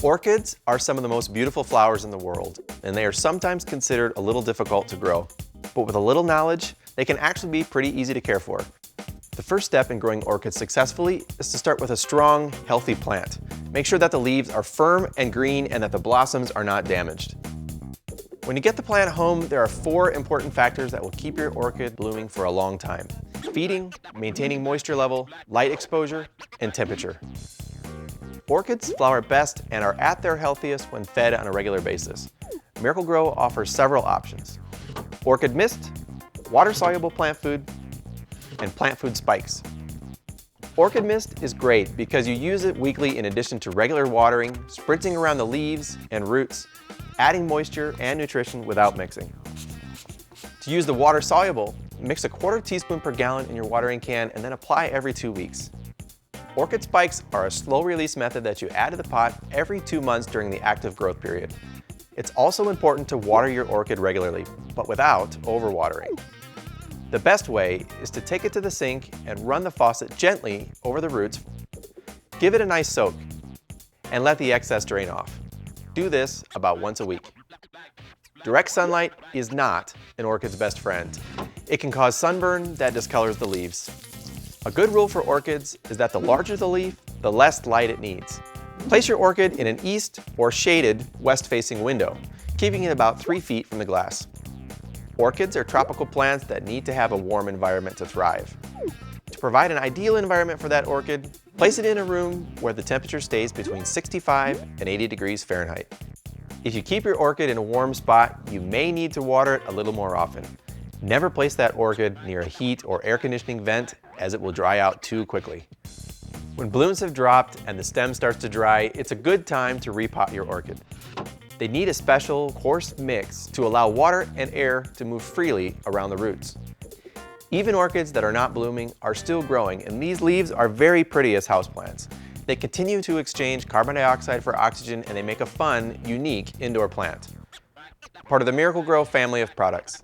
Orchids are some of the most beautiful flowers in the world, and they are sometimes considered a little difficult to grow. But with a little knowledge, they can actually be pretty easy to care for. The first step in growing orchids successfully is to start with a strong, healthy plant. Make sure that the leaves are firm and green and that the blossoms are not damaged. When you get the plant home, there are 4 important factors that will keep your orchid blooming for a long time: feeding, maintaining moisture level, light exposure, and temperature. Orchids flower best and are at their healthiest when fed on a regular basis. Miracle-Gro offers several options: orchid mist, water-soluble plant food, and plant food spikes. Orchid mist is great because you use it weekly in addition to regular watering, spritzing around the leaves and roots, adding moisture and nutrition without mixing. To use the water-soluble, mix a 1/4 teaspoon per gallon in your watering can and then apply every 2 weeks. Orchid spikes are a slow-release method that you add to the pot every 2 months during the active growth period. It's also important to water your orchid regularly, but without overwatering. The best way is to take it to the sink and run the faucet gently over the roots. Give it a nice soak and let the excess drain off. Do this about once a week. Direct sunlight is not an orchid's best friend. It can cause sunburn that discolors the leaves. A good rule for orchids is that the larger the leaf, the less light it needs. Place your orchid in an east or shaded west-facing window, keeping it about 3 feet from the glass. Orchids are tropical plants that need to have a warm environment to thrive. To provide an ideal environment for that orchid, place it in a room where the temperature stays between 65 and 80 degrees Fahrenheit. If you keep your orchid in a warm spot, you may need to water it a little more often. Never place that orchid near a heat or air conditioning vent, as it will dry out too quickly. When blooms have dropped and the stem starts to dry, it's a good time to repot your orchid. They need a special, coarse mix to allow water and air to move freely around the roots. Even orchids that are not blooming are still growing, and these leaves are very pretty as houseplants. They continue to exchange carbon dioxide for oxygen, and they make a fun, unique indoor plant. Part of the Miracle-Gro family of products.